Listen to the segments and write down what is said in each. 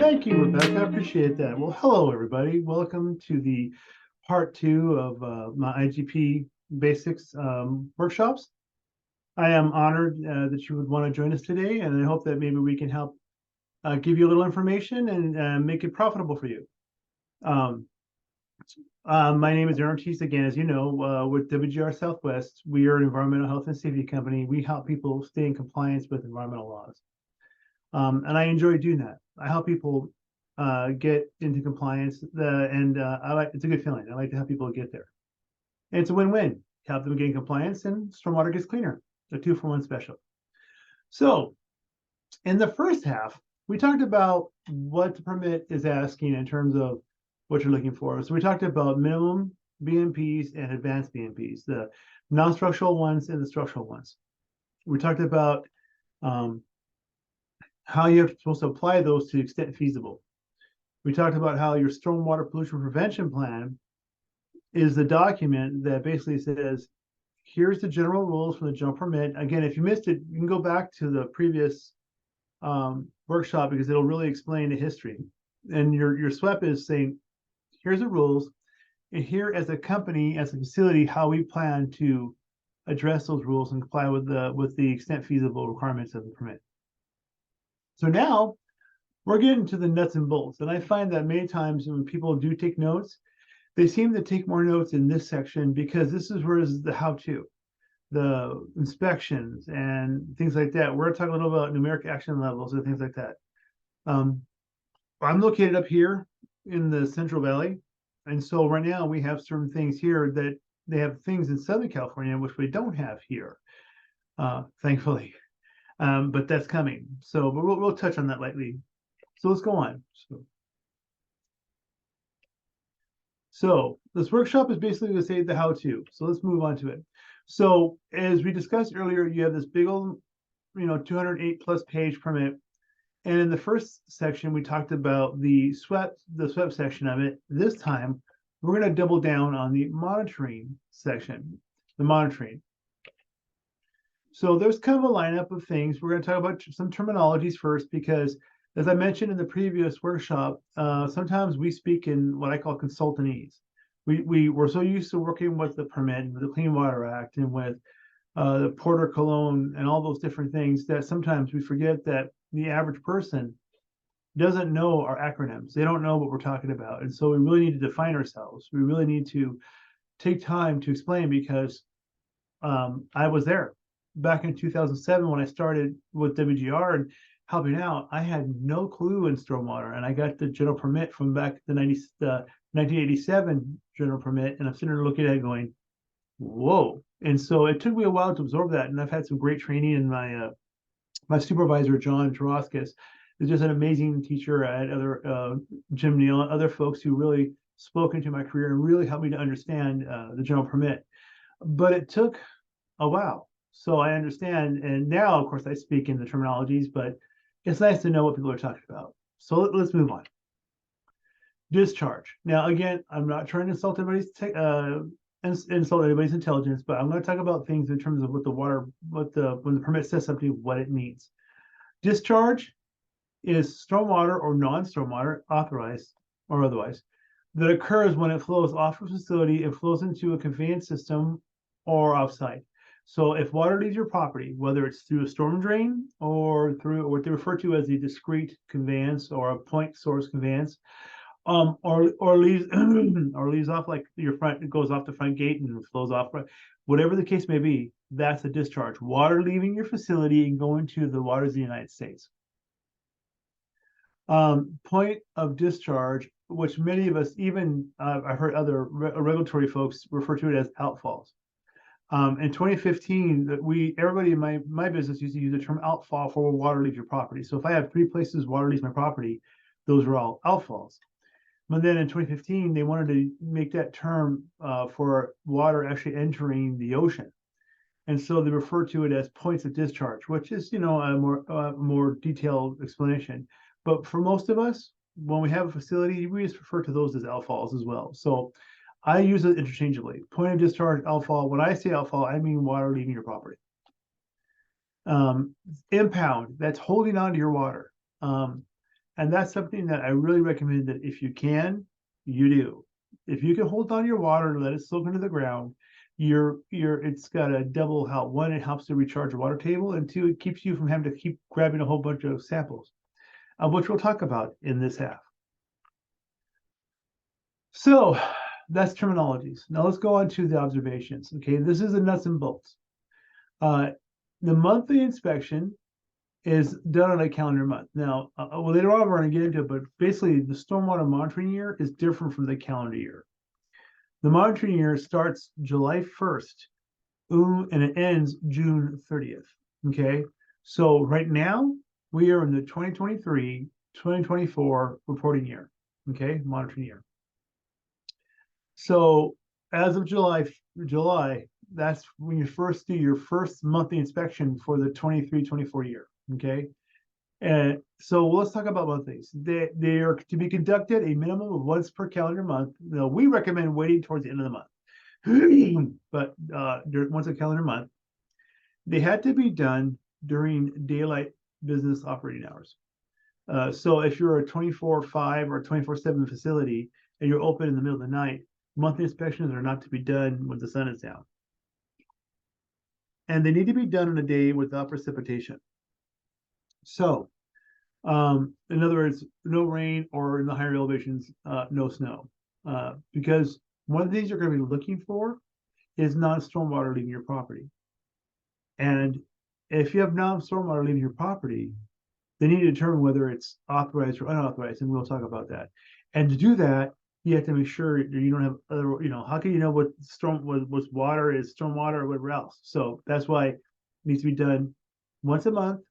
Thank you, Rebecca. I appreciate that. Well, hello, everybody. Welcome to the part 2 of my IGP basics workshops. I am honored that you would want to join us today, and I hope that maybe we can help give you a little information and make it profitable for you. My name is Aaron Ortiz, again, as you know, with WGR Southwest. We are an environmental health and safety company. We help people stay in compliance with environmental laws. And I enjoy doing that. I help people get into compliance, it's a good feeling. I like to help people get there. And it's a win-win. Help them get in compliance, and stormwater gets cleaner. A 2-for-1 special. So, in the first half, we talked about what the permit is asking in terms of what you're looking for. So we talked about minimum BMPs and advanced BMPs, the non-structural ones and the structural ones. We talked about how you're supposed to apply those to the extent feasible. We talked about how your stormwater pollution prevention plan is the document that basically says, here's the general rules for the general permit. Again, if you missed it, you can go back to the previous workshop because it'll really explain the history. And your SWEP is saying, here's the rules, and here as a company, as a facility, how we plan to address those rules and comply with the extent feasible requirements of the permit. So now we're getting to the nuts and bolts. And I find that many times when people do take notes, they seem to take more notes in this section because this is where is the how-to, the inspections and things like that. We're talking a little about numeric action levels and things like that. I'm located up here in the Central Valley. And so right now we have certain things here that they have things in Southern California, which we don't have here, thankfully. But that's coming. So but we'll touch on that lightly. So let's go on. So this workshop is basically to say the how-to. So let's move on to it. So as we discussed earlier, you have this big old, 208+ page permit. And in the first section, we talked about the SWEP section of it. This time, we're going to double down on the monitoring section, the monitoring. So there's kind of a lineup of things. We're going to talk about some terminologies first, because as I mentioned in the previous workshop, sometimes we speak in what I call consultantese. We're so used to working with the permit, with the Clean Water Act, and with the Porter Cologne and all those different things that sometimes we forget that the average person doesn't know our acronyms. They don't know what we're talking about. And so we really need to define ourselves. We really need to take time to explain, because I was there back in 2007 when I started with WGR and helping out. I had no clue in stormwater, and I got the general permit from back the 1987 general permit, and I'm sitting there looking at it going, whoa. And so it took me a while to absorb that, and I've had some great training. In my supervisor, John Taroskis, is just an amazing teacher. I had other Jim Neal and other folks who really spoke into my career and really helped me to understand the general permit. But it took a while. So I understand, and now, of course, I speak in the terminologies, but it's nice to know what people are talking about. So let's move on. Discharge. Now, again, I'm not trying to insult anybody's intelligence, but I'm going to talk about things in terms of what when the permit says something, what it means. Discharge is stormwater or non-stormwater, authorized or otherwise, that occurs when it flows off a facility and flows into a conveyance system or offsite. So if water leaves your property, whether it's through a storm drain or through what they refer to as a discrete conveyance or a point source conveyance, or leaves or leaves off, like your front, it goes off the front gate and flows off, whatever the case may be, that's a discharge. Water leaving your facility and going to the waters of the United States. Point of discharge, which many of us, even I've heard other regulatory folks refer to it as outfalls. In 2015, everybody in my business used to use the term outfall for where water leaves your property. So if I have 3 places water leaves my property, those are all outfalls. But then in 2015, they wanted to make that term for water actually entering the ocean. And so they refer to it as points of discharge, which is, a more detailed explanation. But for most of us, when we have a facility, we just refer to those as outfalls as well. So I use it interchangeably. Point of discharge, outfall. When I say outfall, I mean water leaving your property. Impound, that's holding on to your water. And that's something that I really recommend that if you can, you do. If you can hold on to your water and let it soak into the ground, it's got a double help. One, it helps to recharge your water table, and two, it keeps you from having to keep grabbing a whole bunch of samples, which we'll talk about in this half. So that's terminologies. Now let's go on to the observations. Okay, this is the nuts and bolts. The monthly inspection is done on a calendar month. Now, well, later on we're going to get into it, but basically the stormwater monitoring year is different from the calendar year. The monitoring year starts July 1st and it ends June 30th. Okay, so right now we are in the 2023-2024 reporting year. Okay, monitoring year. So as of July, that's when you first do your first monthly inspection for the 23-24 year. Okay, and so let's talk about monthlies. They are to be conducted a minimum of once per calendar month. Now, we recommend waiting towards the end of the month, but once a calendar month. They had to be done during daylight business operating hours. So if you're a 24/5 or 24/7 facility and you're open in the middle of the night, monthly inspections are not to be done when the sun is down. And they need to be done on a day without precipitation. So, in other words, no rain, or in the higher elevations, no snow. Because one of the things you're going to be looking for is non-stormwater leaving your property. And if you have non-stormwater leaving your property, they need to determine whether it's authorized or unauthorized, and we'll talk about that. And to do that, you have to make sure you don't have other, how can you know what's water is stormwater or whatever else? So that's why it needs to be done once a month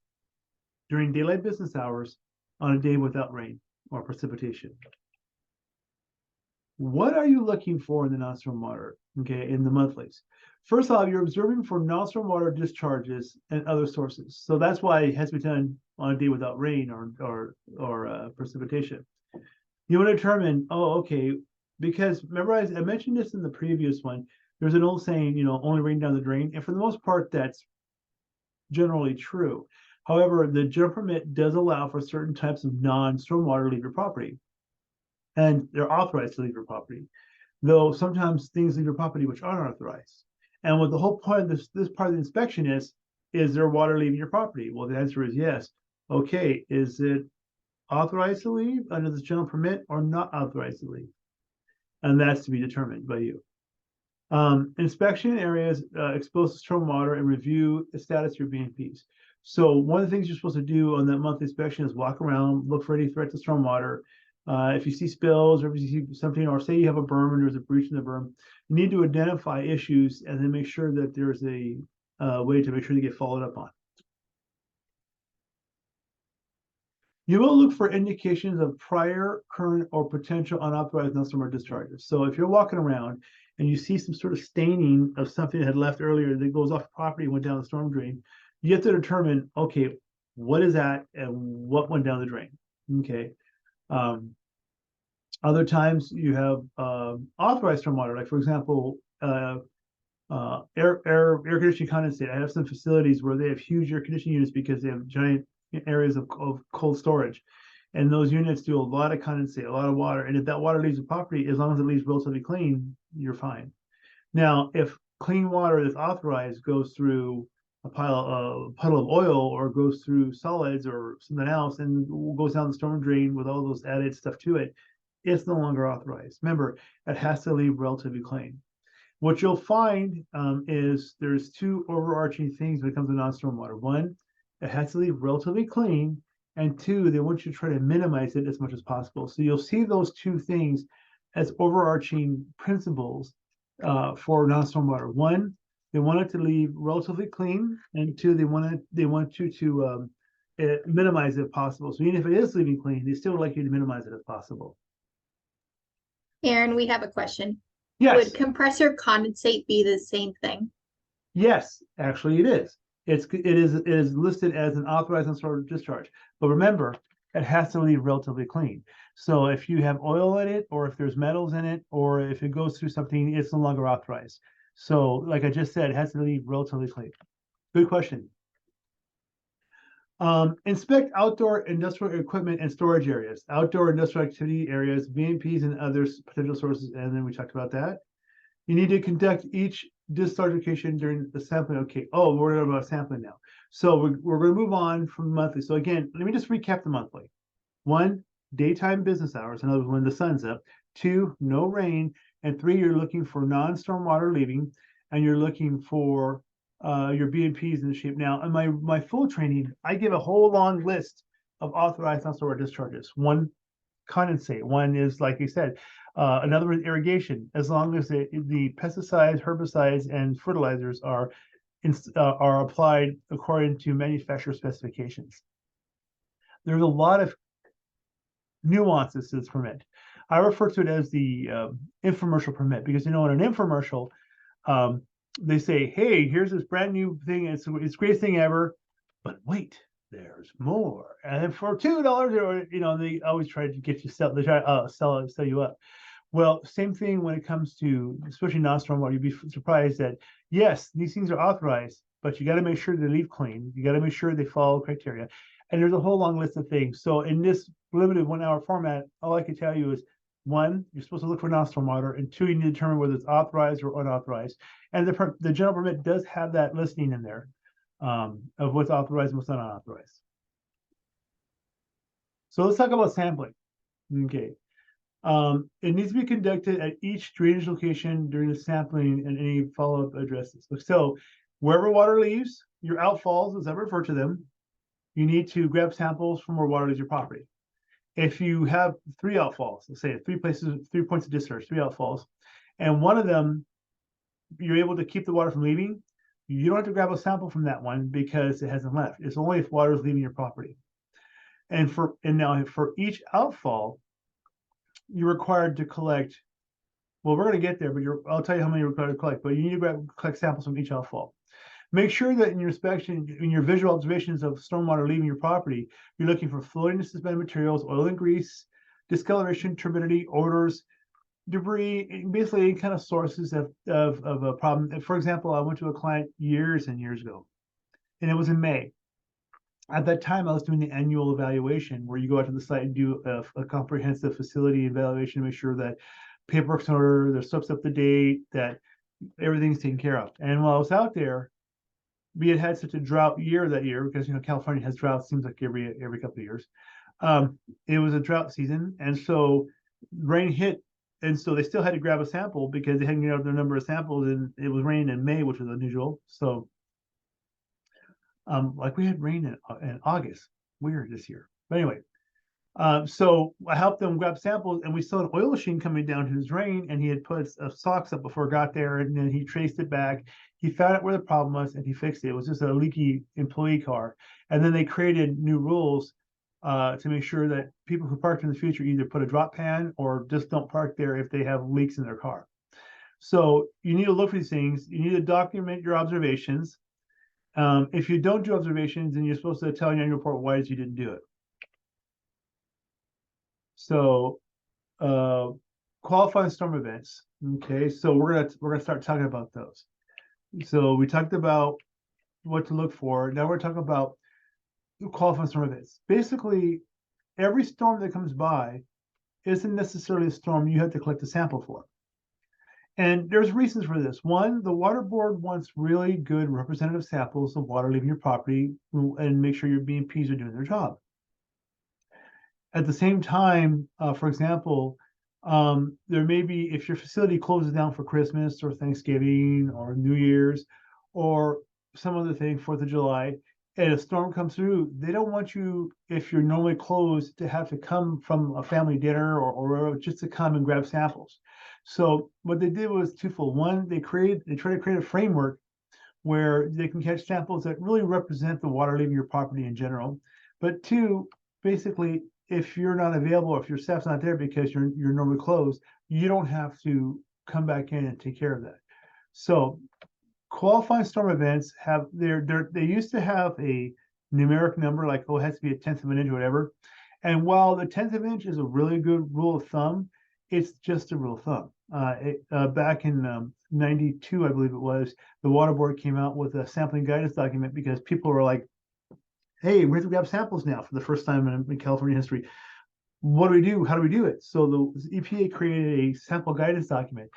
during daylight business hours on a day without rain or precipitation. What are you looking for in the non-stormwater, okay, in the monthlies? First off, you're observing for non-stormwater discharges and other sources. So that's why it has to be done on a day without rain or precipitation. You want to determine, okay, because remember I mentioned this in the previous one, there's an old saying, only rain down the drain. And for the most part, that's generally true. However, the general permit does allow for certain types of non-stormwater to leave your property. And they're authorized to leave your property, though sometimes things leave your property which aren't authorized. And what the whole point of this part of the inspection is there water leaving your property? Well, the answer is yes. Okay, is it authorized to leave under this general permit or not authorized to leave? And that's to be determined by you. Inspection areas exposed to stormwater and review the status of your BMPs. So one of the things you're supposed to do on that monthly inspection is walk around, look for any threat to stormwater. If you see spills or if you see something, or say you have a berm and there's a breach in the berm, you need to identify issues and then make sure that there's a way to make sure they get followed up on. You will look for indications of prior, current, or potential unauthorized non-stormwater discharges. So if you're walking around and you see some sort of staining of something that had left earlier that goes off the property and went down the storm drain, you have to determine, okay, what is that and what went down the drain? Okay. Other times you have authorized stormwater, like for example, air conditioning condensate. I have some facilities where they have huge air conditioning units because they have giant areas of cold storage, and those units do a lot of condensate, a lot of water. And if that water leaves the property, as long as it leaves relatively clean, you're fine. Now, if clean water that's authorized goes through a puddle of oil or goes through solids or something else and goes down the storm drain with all those added stuff to it, it's no longer authorized. Remember, it has to leave relatively clean. What you'll find is there's two overarching things when it comes to non-stormwater. One, it has to leave relatively clean, and two, they want you to try to minimize it as much as possible. So you'll see those two things as overarching principles for non-stormwater. One, they want it to leave relatively clean, and two, they want you to minimize it if possible. So even if it is leaving clean, they still would like you to minimize it if possible. Aaron, we have a question. Yes. Would compressor condensate be the same thing? Yes, actually it is. It is listed as an authorized unstormwater discharge. But remember, it has to leave relatively clean. So if you have oil in it, or if there's metals in it, or if it goes through something, it's no longer authorized. So like I just said, it has to leave relatively clean. Good question. Inspect outdoor industrial equipment and storage areas, outdoor industrial activity areas, BMPs and other potential sources. And then we talked about that. You need to conduct each discharge location during the sampling. Okay. Oh, we're talking about sampling now. So we're going to move on from monthly. So again, let me just recap the monthly. 1, daytime business hours, in other words, when the sun's up. 2, no rain. And 3, you're looking for non-storm water leaving, and you're looking for your BMPs in the shape. Now, in my full training, I give a whole long list of authorized non-storm water discharges. 1, condensate. 1 is, like you said, another is irrigation. As long as the pesticides, herbicides, and fertilizers are applied according to manufacturer specifications. There's a lot of nuances to this permit. I refer to it as the infomercial permit because, in an infomercial, they say, hey, here's this brand new thing. It's the greatest thing ever. But wait, there's more. And for $2, or, they always try to get you sell you up. Well, same thing when it comes to, especially non-storm water. You'd be surprised that, yes, these things are authorized, but you got to make sure they leave clean. You got to make sure they follow criteria. And there's a whole long list of things. So in this limited 1-hour format, all I can tell you is, 1, you're supposed to look for non-storm water, and 2, you need to determine whether it's authorized or unauthorized. And the general permit does have that listing in there of what's authorized and what's not unauthorized. So let's talk about sampling. Okay. It needs to be conducted at each drainage location during the sampling and any follow-up addresses. So wherever water leaves, your outfalls, as I refer to them, you need to grab samples from where water leaves your property. If you have 3 outfalls, let's say 3 points of discharge, 3 outfalls, and one of them, you're able to keep the water from leaving, you don't have to grab a sample from that one because it hasn't left. It's only if water is leaving your property. And now for each outfall, you're required to collect, well, we're going to get there, but I'll tell you how many you're required to collect, but you need to collect samples from each outfall. Make sure that in your inspection, in your visual observations of stormwater leaving your property, you're looking for floating and suspended materials, oil and grease, discoloration, turbidity, odors, debris, basically any kind of sources of a problem. For example, I went to a client years and years ago, and it was in May. At that time, I was doing the annual evaluation where you go out to the site and do a comprehensive facility evaluation to make sure that paperwork's in order, the stuff's up to date, that everything's taken care of. And while I was out there, we had such a drought year that year because California has drought, seems like every couple of years. It was a drought season, and so rain hit, and so they still had to grab a sample because they hadn't got their number of samples, and it was raining in May, which was unusual. So like we had rain in August, weird this year. But anyway, so I helped them grab samples, and we saw an oil sheen coming down his drain, and he had put socks up before it got there, and then he traced it back. He found out where the problem was, and he fixed it. It was just a leaky employee car. And then they created new rules to make sure that people who parked in the future either put a drop pan or just don't park there if they have leaks in their car. So you need to look for these things. You need to document your observations. If you don't do observations, then you're supposed to tell in your annual report why you didn't do it. So qualifying storm events. Okay, so we're gonna start talking about those. So we talked about what to look for. Now we're talking about qualifying storm events. Basically, every storm that comes by isn't necessarily a storm you have to collect a sample for. And there's reasons for this. 1, the water board wants really good representative samples of water leaving your property and make sure your BMPs are doing their job. At the same time, for example, there may be, if your facility closes down for Christmas or Thanksgiving or New Year's or some other thing, 4th of July, and a storm comes through, they don't want you, if you're normally closed, to have to come from a family dinner or just to come and grab samples. So what they did was twofold. 1, they try to create a framework where they can catch samples that really represent the water leaving your property in general. But 2, basically, if you're not available, or if your staff's not there because you're normally closed, you don't have to come back in and take care of that. So qualifying storm events they used to have a numeric number, like, oh, it has to be 1/10 of an inch or whatever. And while the 1/10 of an inch is a really good rule of thumb, it's just a rule of thumb. Back in 92, I believe it was, the water board came out with a sampling guidance document because people were like, hey, we have to grab samples now for the first time in California history. What do we do? How do we do it? So the EPA created a sample guidance document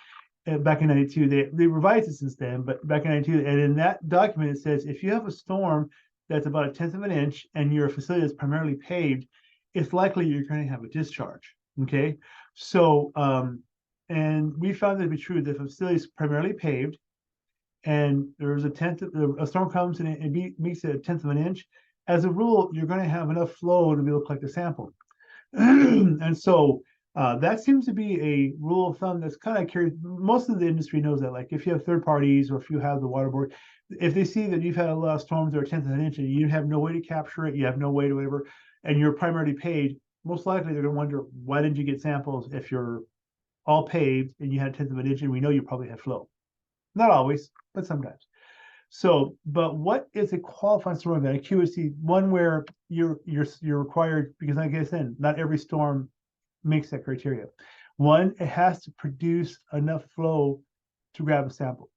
back in 92. They revised it since then, but back in 92, and in that document, it says if you have a storm that's about 1/10 of an inch and your facility is primarily paved, it's likely you're going to have a discharge. Okay. So, and we found that to be true that if a facility is primarily paved and there's a storm comes and it meets 1/10 of an inch, as a rule, you're going to have enough flow to be able to collect a sample. And so that seems to be a rule of thumb that's kind of carried. Most of the industry knows that. Like if you have third parties or if you have the water board, if they see that you've had a lot of storms that are 1/10 of an inch and you have no way to capture it, you have no way to whatever, and you're primarily paid, most likely they're going to wonder, why didn't you get samples if you're all paved and you had 1/10 of an inch and we know you probably had flow? Not always, but sometimes. So, but what is a qualifying storm event? A QSC, one where you're required, because like I said, not every storm makes that criteria. One, it has to produce enough flow to grab a sample.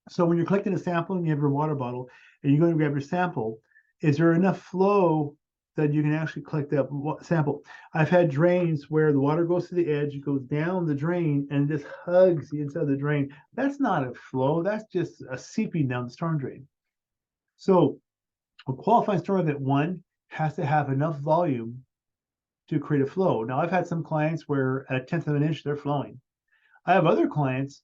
So when you're collecting a sample and you have your water bottle and you're going to grab your sample, is there enough flow that you can actually collect that sample? I've had drains where the water goes to the edge, it goes down the drain and just hugs the inside of the drain. That's not a flow, that's just a seeping down the storm drain. So a qualifying storm event one has to have enough volume to create a flow. Now, I've had some clients where at 1/10 of an inch, they're flowing. I have other clients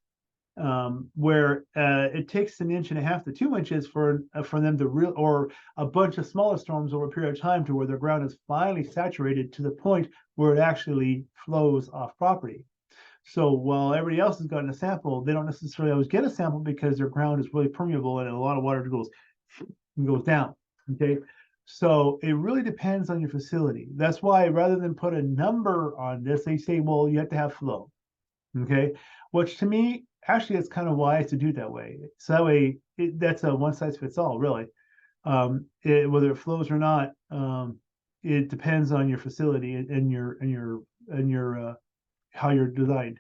where it takes 1.5 to 2 inches for them to real, or a bunch of smaller storms over a period of time to where their ground is finally saturated to the point where it actually flows off property. So while everybody else has gotten a sample, they don't necessarily always get a sample because their ground is really permeable and a lot of water goes down. Okay. So it really depends on your facility. That's why rather than put a number on this, they say, well, you have to have flow. Okay. Which to me, actually, it's kind of wise to do it that way. So that way, that's a one size fits all, really. Whether it flows or not, it depends on your facility and your how you're designed.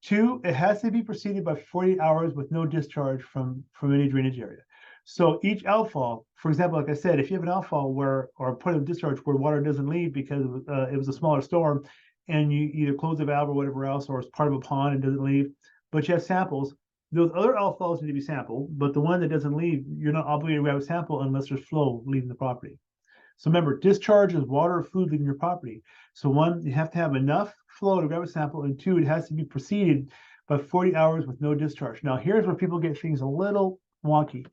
Two, it has to be preceded by 48 hours with no discharge from any drainage area. So each outfall, for example, like I said, if you have an outfall where, or a point of discharge where water doesn't leave because it was a smaller storm, and you either close the valve or whatever else, or it's part of a pond and doesn't leave, but you have samples, those other outfalls need to be sampled, but the one that doesn't leave, you're not obligated to grab a sample unless there's flow leaving the property. So remember, discharge is water or fluid leaving your property. So one, you have to have enough flow to grab a sample, and two, it has to be preceded by 40 hours with no discharge. Now, here's where people get things a little wonky.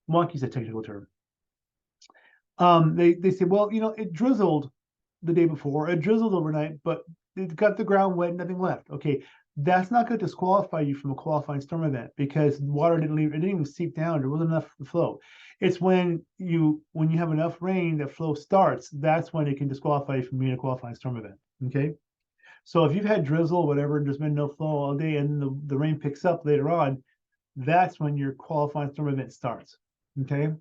Wonky is a technical term. They say, well, it drizzled the day before, it drizzled overnight, but it got the ground wet, nothing left. Okay, that's not going to disqualify you from a qualifying storm event because water didn't leave, it didn't even seep down, there wasn't enough flow. It's when you have enough rain that flow starts, that's when it can disqualify you from being a qualifying storm event. Okay. So if you've had drizzle, whatever, and there's been no flow all day and the rain picks up later on, that's when your qualifying storm event starts. Okay.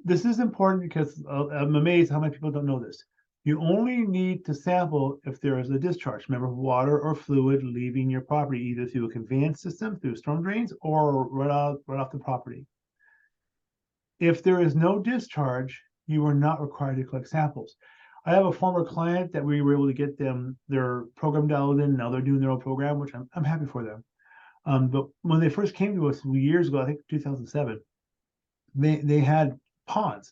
This is important because I'm amazed how many people don't know this. You only need to sample if there is a discharge. Remember, water or fluid leaving your property, either through a conveyance system, through storm drains, or right off the property. If there is no discharge, you are not required to collect samples. I have a former client that we were able to get them their program dialed in. Now they're doing their own program, which I'm happy for them. But when they first came to us years ago, I think 2007, they had ponds,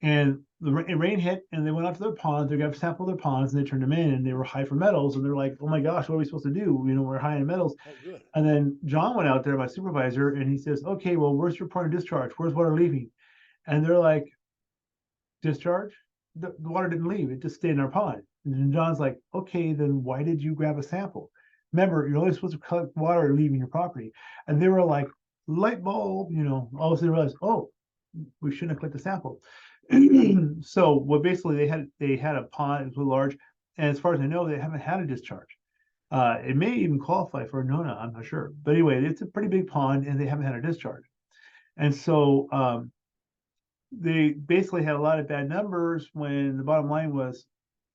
and the rain hit, and they went out to their ponds. They got to sample their ponds, and they turned them in, and they were high for metals. And they're like, "Oh my gosh, what are we supposed to do? We're high in metals." Oh, good. And then John went out there, my supervisor, and he says, "Okay, well, where's your point of discharge? Where's water leaving?" And they're like, "Discharge? The water didn't leave; it just stayed in our pond." And John's like, "Okay, then why did you grab a sample? Remember, you're only supposed to collect water leaving your property." And they were like, "Light bulb!" All of a sudden they realized, "Oh, we shouldn't have collected a sample." So what basically they had a pond, it was really large, and as far as I know, they haven't had a discharge. It may even qualify for a NONA, I'm not sure. But anyway, it's a pretty big pond, and they haven't had a discharge. And so they basically had a lot of bad numbers when the bottom line was,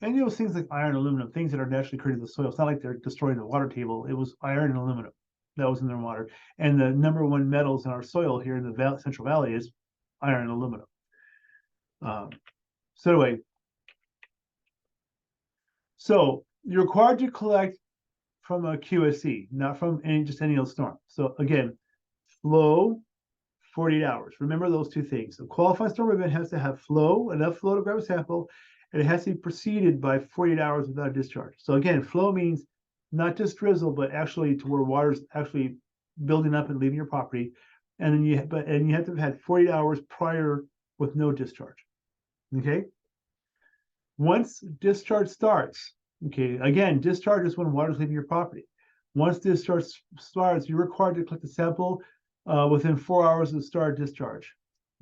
and things like iron, aluminum, things that are naturally created in the soil. It's not like they're destroying the water table. It was iron and aluminum that was in their water. And the number one metals in our soil here in the Central Valley is iron and aluminum. So anyway, so you're required to collect from a QSC, not from just any old storm. So again, flow, 48 hours. Remember those two things. A qualifying storm event has to have flow, enough flow to grab a sample, and it has to be preceded by 48 hours without discharge. So again, flow means not just drizzle, but actually to where water's actually building up and leaving your property. And then you have to have had 48 hours prior with no discharge. Okay. Once discharge starts, okay, again, discharge is when water's leaving your property. Once discharge starts, you're required to collect a sample within 4 hours of the start of discharge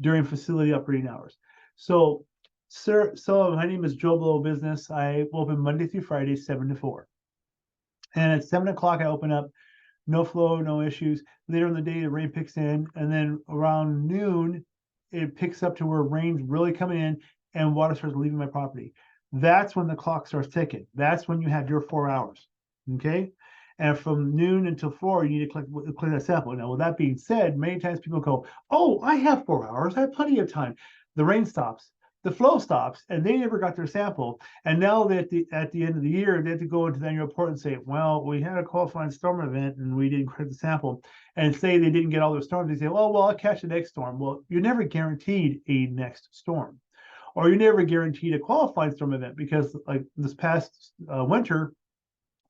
during facility operating hours. So, sir, my name is Joe Blow Business. I open Monday through Friday, 7 to 4. And at 7 o'clock, I open up, no flow, no issues. Later in the day, the rain picks in, and then around noon, it picks up to where rain's really coming in and water starts leaving my property. That's when the clock starts ticking. That's when you have your 4 hours. Okay. And from noon until 4, you need to collect that sample. Now, with that being said, many times people go, oh, I have 4 hours. I have plenty of time. The rain stops, the flow stops, and they never got their sample. And now that at the end of the year, they have to go into the annual report and say, well, we had a qualifying storm event and we didn't credit the sample. And say they didn't get all their storms. They say, oh, well, I'll catch the next storm. Well, you're never guaranteed a next storm. Or you're never guaranteed a qualifying storm event, because like this past winter,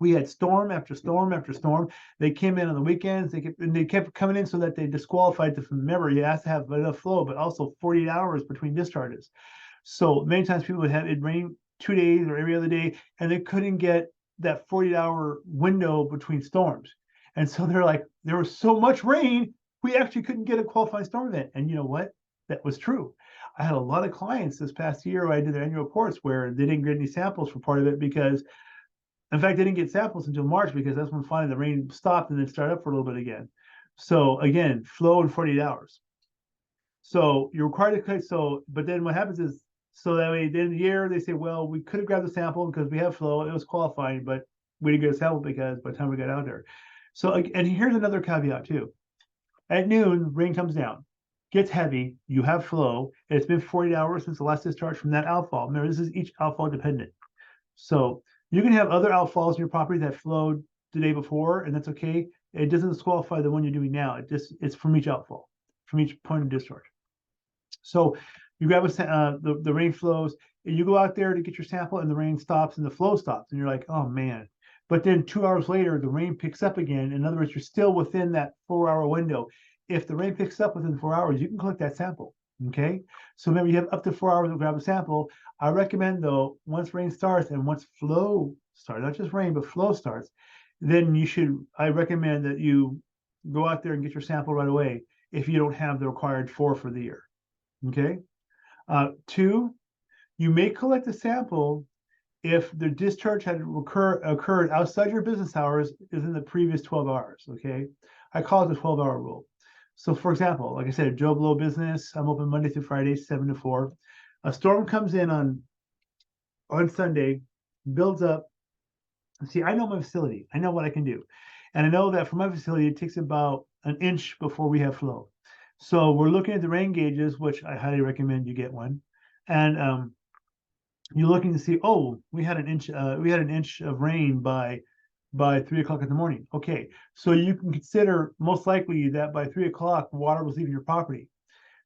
we had storm after storm after storm. They came in on the weekends. They kept coming in so that they disqualified the member. You have to have enough flow, but also 48 hours between discharges. So many times people would have it rain 2 days or every other day, and they couldn't get that 48-hour window between storms. And so they're like, there was so much rain, we actually couldn't get a qualifying storm event. And you know what? That was true. I had a lot of clients this past year where I did their annual reports where they didn't get any samples for part of it because, in fact, they didn't get samples until March, because that's when finally the rain stopped and then started up for a little bit again. So again, flow in 48 hours. So you're required to collect. So, but then what happens is, so that way, at the end of the year, they say, well, we could have grabbed the sample because we have flow. It was qualifying, but we didn't get a sample because by the time we got out there. So, and here's another caveat too. At noon, rain comes down, gets heavy, you have flow, and it's been 48 hours since the last discharge from that outfall. Remember, this is each outfall dependent. So you can have other outfalls in your property that flowed the day before, and that's okay. It doesn't disqualify the one you're doing now. It's from each outfall, from each point of discharge. So you grab the rain flows, and you go out there to get your sample, and the rain stops and the flow stops, and you're like, oh man. But then 2 hours later, the rain picks up again. In other words, you're still within that 4-hour window. If the rain picks up within 4 hours, you can collect that sample. Okay. So remember, you have up to 4 hours to grab a sample. I recommend, though, once rain starts and once flow starts, not just rain, but flow starts, then I recommend that you go out there and get your sample right away if you don't have the required 4 for the year. Okay. 2, you may collect a sample if the discharge had occurred outside your business hours within the previous 12 hours. Okay. I call it the 12-hour rule. So, for example, like I said, Joe Blow Business, I'm open Monday through Friday, 7 to 4. A storm comes in on Sunday, builds up. See, I know my facility. I know what I can do. And I know that for my facility, it takes about an inch before we have flow. So we're looking at the rain gauges, which I highly recommend you get one. And you're looking to see, oh, we had an inch of rain by 3 o'clock in the morning. Okay, so you can consider most likely that by 3 o'clock, water was leaving your property.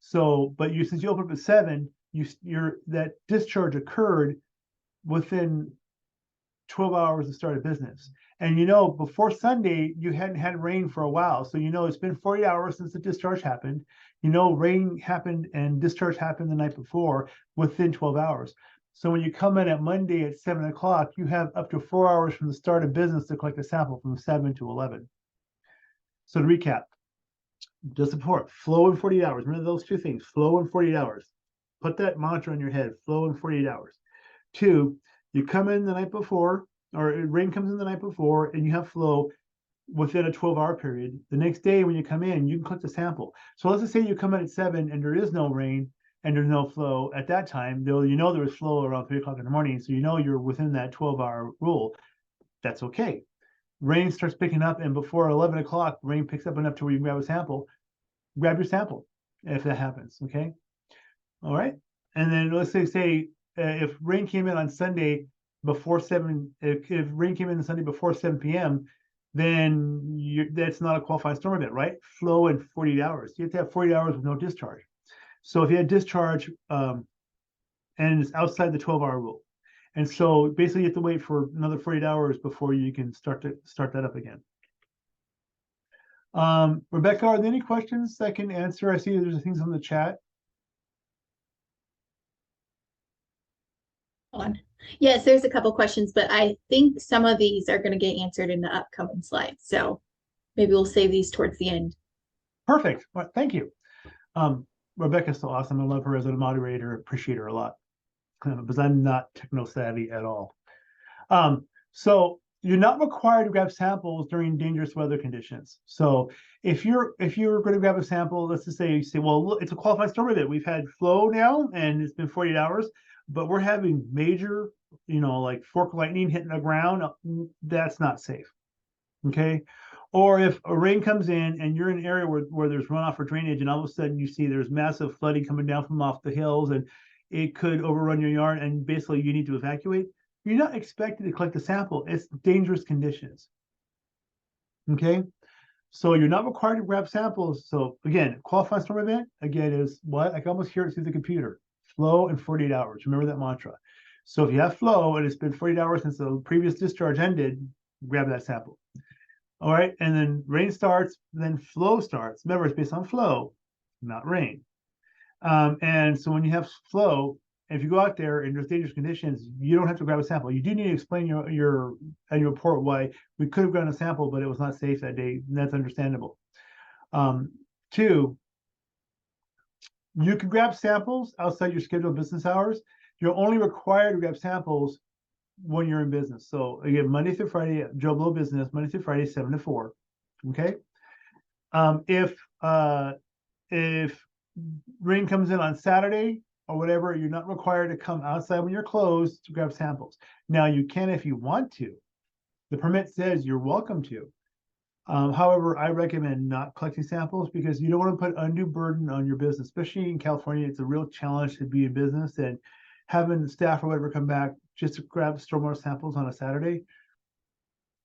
So, but since you opened up at 7, that discharge occurred within 12 hours of start of business. And before Sunday, you hadn't had rain for a while. So it's been 40 hours since the discharge happened. Rain happened and discharge happened the night before within 12 hours. So when you come in at Monday at 7 o'clock, you have up to 4 hours from the start of business to collect a sample from 7 to 11. So to recap, just support flow in 48 hours. Remember those two things, flow in 48 hours. Put that mantra in your head, flow in 48 hours. 2, you come in the night before, or rain comes in the night before, and you have flow within a 12-hour period. The next day when you come in, you can collect a sample. So let's just say you come in at 7 and there is no rain and there's no flow at that time, though there was flow around 3 o'clock in the morning, so you're within that 12-hour rule. That's okay. Rain starts picking up, and before 11 o'clock, rain picks up enough to where you can grab a sample. Grab your sample if that happens, okay? All right. and then let's say if rain came in on Sunday before 7, if rain came in on Sunday before 7 p.m., then that's not a qualifying storm event, right? Flow in 48 hours. You have to have 48 hours with no discharge. So if you had discharge, and it's outside the 12-hour rule. And so basically you have to wait for another 48 hours before you can start that up again. Rebecca, are there any questions I can answer? I see there's things on the chat. Yes, there's a couple questions, but I think some of these are going to get answered in the upcoming slides. So maybe we'll save these towards the end. Perfect. Well, thank you. Rebecca's so awesome. I love her as a moderator. Appreciate her a lot. Because I'm not techno savvy at all. So you're not required to grab samples during dangerous weather conditions. So if you're going to grab a sample, let's just say you say, well, look, it's a qualified storm event. We've had flow now, and it's been 48 hours, but we're having major, like fork lightning hitting the ground. That's not safe. Okay. Or if a rain comes in and you're in an area where there's runoff or drainage, and all of a sudden you see there's massive flooding coming down from off the hills, and it could overrun your yard, and basically you need to evacuate, you're not expected to collect a sample. It's dangerous conditions. Okay. So you're not required to grab samples. So again, qualifying storm event, again, is what? I can almost hear it through the computer. Flow in 48 hours. Remember that mantra. So if you have flow and it's been 48 hours since the previous discharge ended, grab that sample. All right. And then rain starts, then flow starts. Remember, it's based on flow, not rain. And so when you have flow, if you go out there and there's dangerous conditions, you don't have to grab a sample. You do need to explain your annual report why we could have gotten a sample, but it was not safe that day. And that's understandable. 2, you can grab samples outside your scheduled business hours. You're only required to grab samples when you're in business. So again, Monday through Friday, Joe Blow business, Monday through Friday, 7 to 4. Okay. If rain comes in on Saturday or whatever, you're not required to come outside when you're closed to grab samples. Now you can if you want to. The permit says you're welcome to. However, I recommend not collecting samples because you don't want to put undue burden on your business, especially in California. It's a real challenge to be in business, and having staff or whatever come back just to grab stormwater samples on a Saturday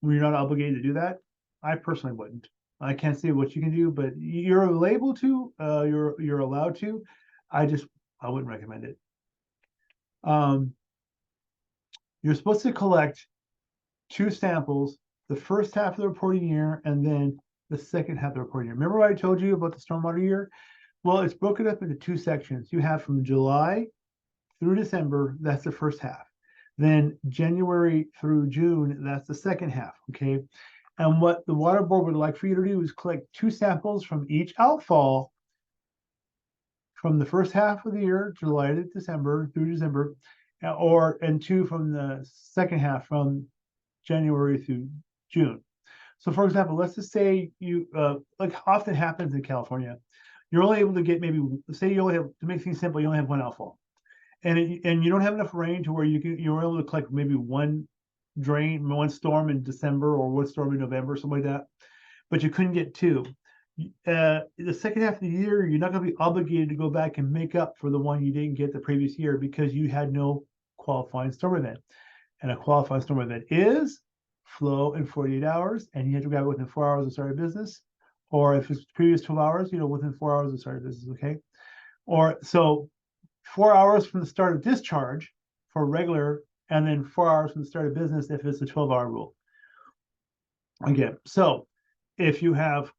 when you're not obligated to do that. I personally wouldn't. I can't say what you can do, but you're able to, you're allowed to. I wouldn't recommend it. You're supposed to collect 2 samples the first half of the reporting year and then the second half of the reporting year. Remember what I told you about the stormwater year? Well, it's broken up into 2 sections. You have from July through December, that's the first half. Then January through June, that's the second half, okay? And what the water board would like for you to do is collect 2 samples from each outfall from the first half of the year, July to December through December, and 2 from the second half from January through June. So for example, let's just say you, like often happens in California, you're only able to get maybe, say you only have, to make things simple, you only have 1 outfall. And you don't have enough rain to where you're able to collect maybe 1 drain, 1 storm in December or 1 storm in November, something like that. But you couldn't get 2. The second half of the year, you're not going to be obligated to go back and make up for the one you didn't get the previous year because you had no qualifying storm event. And a qualifying storm event is flow in 48 hours, and you have to grab it within 4 hours of start of business. Or if it's previous 12 hours, within 4 hours of start of business, okay? Or so 4 hours from the start of discharge for regular, and then 4 hours from the start of business if it's a 12-hour rule. Again, so if you have,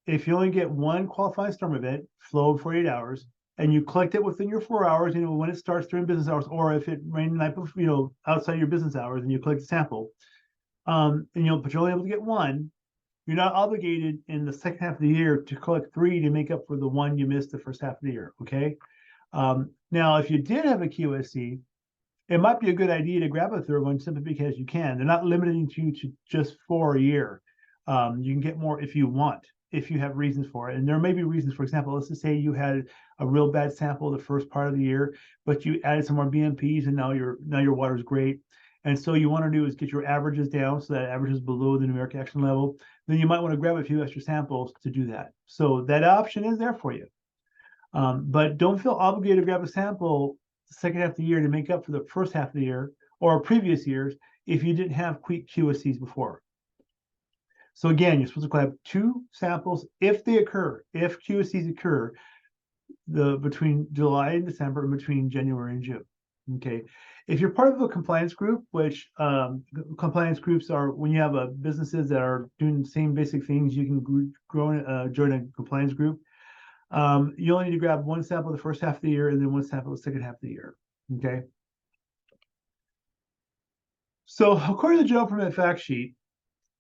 if you only get 1 qualifying storm event, flow in 48 hours, and you collect it within your 4 hours, when it starts during business hours, or if it rained the night before, outside your business hours, and you collect a sample, but you're only able to get 1, you're not obligated in the second half of the year to collect 3 to make up for the 1 you missed the first half of the year, okay? Now, if you did have a QSC, it might be a good idea to grab a 3rd one simply because you can. They're not limiting you to just 4 a year. You can get more if you want, if you have reasons for it. And there may be reasons. For example, let's just say you had a real bad sample the first part of the year, but you added some more BMPs and now your water is great. And so you want to do is get your averages down so that average is below the numeric action level. Then you might want to grab a few extra samples to do that. So that option is there for you. But don't feel obligated to grab a sample the second half of the year to make up for the first half of the year or previous years if you didn't have QSCs before. So again, you're supposed to grab 2 samples if they occur, if QSCs occur between July and December and between January and June. Okay. If you're part of a compliance group, which compliance groups are when you have businesses that are doing the same basic things, you can join a compliance group. You only need to grab 1 sample the first half of the year and then 1 sample the second half of the year. Okay. So according to the general permit fact sheet,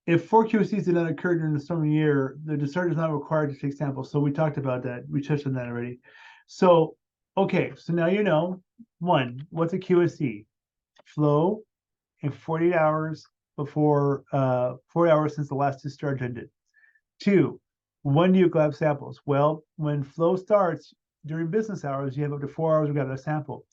if 4 QSCs did not occur during the summer year, the discharge is not required to take samples. So we talked about that. We touched on that already. So, okay, so now you know, 1, what's a QSC? Flow in 48 hours before 40 hours since the last discharge ended. 2, when do you grab samples? Well, when flow starts during business hours, you have up to 4 hours to grab a sample.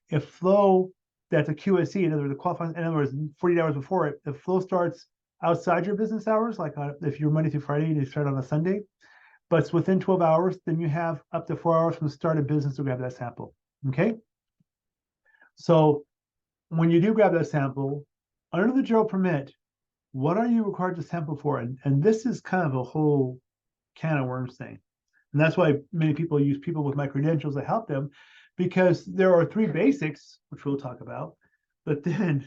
If flow, that's a QSC, in other words, qualifying, in other words, 48 hours before it, if flow starts outside your business hours, like if you're Monday through Friday, you start on a Sunday, but it's within 12 hours, then you have up to 4 hours from the start of business to grab that sample. Okay. So when you do grab that sample, under the general permit, what are you required to sample for? And this is kind of a whole can of worms thing. And that's why many people use people with my credentials to help them, because there are 3 basics, which we'll talk about, but then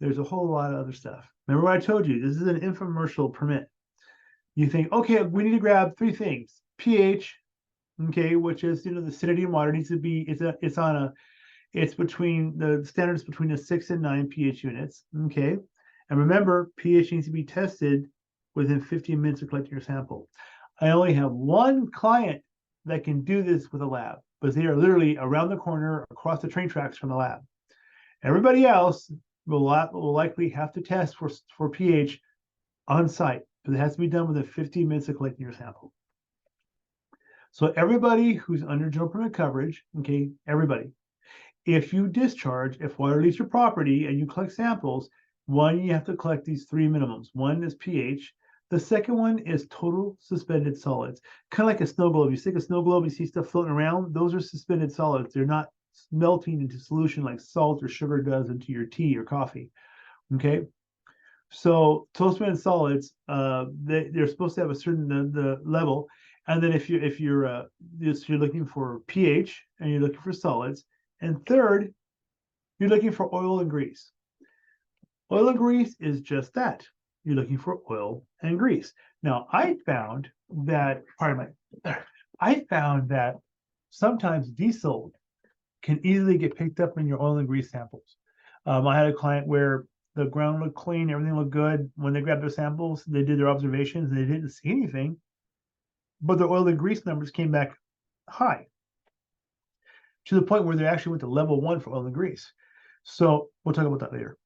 there's a whole lot of other stuff. Remember what I told you, this is an infomercial permit. You think, okay, we need to grab 3 things. pH, okay, which is, the acidity in water needs to be, it's between, the standards between a 6 and 9 pH units, okay? And remember, pH needs to be tested within 15 minutes of collecting your sample. I only have 1 client that can do this with a lab, but they are literally around the corner across the train tracks from the lab. Everybody else will likely have to test for pH on site, but it has to be done within 15 minutes of collecting your sample. So everybody who's under general permit coverage, okay, everybody, if you discharge, if water leaves your property and you collect samples, 1, you have to collect these 3 minimums. 1 is pH. The second one is total suspended solids. Kind of like a snow globe. You stick a snow globe, you see stuff floating around, those are suspended solids. They're not melting into solution like salt or sugar does into your tea or coffee. Okay. So total suspended solids, they're supposed to have a certain the level. And then if you're looking for pH and you're looking for solids, and third, you're looking for oil and grease. Oil and grease is just that. You're looking for oil and grease. Now, I found that sometimes diesel can easily get picked up in your oil and grease samples. I had a client where the ground looked clean, everything looked good. When they grabbed their samples, they did their observations, and they didn't see anything, but their oil and grease numbers came back high, to the point where they actually went to level 1 for oil and grease. So we'll talk about that later.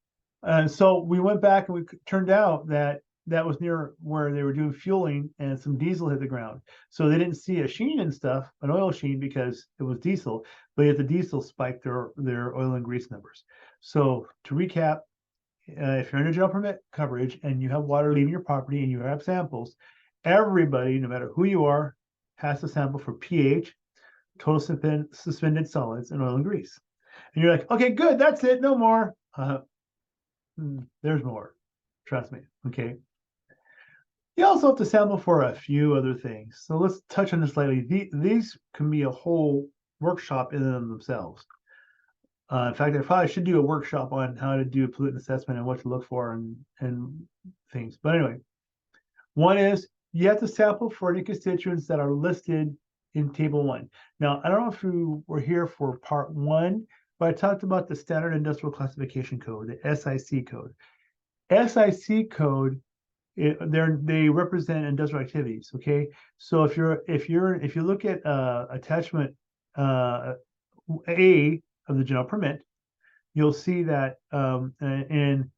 And so we went back and turned out that was near where they were doing fueling and some diesel hit the ground. So they didn't see a sheen and stuff, an oil sheen, because it was diesel, but yet the diesel spiked their oil and grease numbers. So to recap, if you're under general permit coverage and you have water leaving your property and you have samples, everybody, no matter who you are, has to sample for pH, total suspended solids, and oil and grease. And you're like, okay, good, that's it, no more. There's more, trust me. Okay. You also have to sample for a few other things. So let's touch on this slightly. These can be a whole workshop in and of themselves. In fact, I probably should do a workshop on how to do a pollutant assessment and what to look for and things. But anyway, one is you have to sample for any constituents that are listed in Table 1. Now, I don't know if you were here for Part 1, but I talked about the Standard Industrial Classification Code, the SIC code. SIC code, they represent industrial activities. Okay, so if you look at attachment A of the general permit, you'll see that in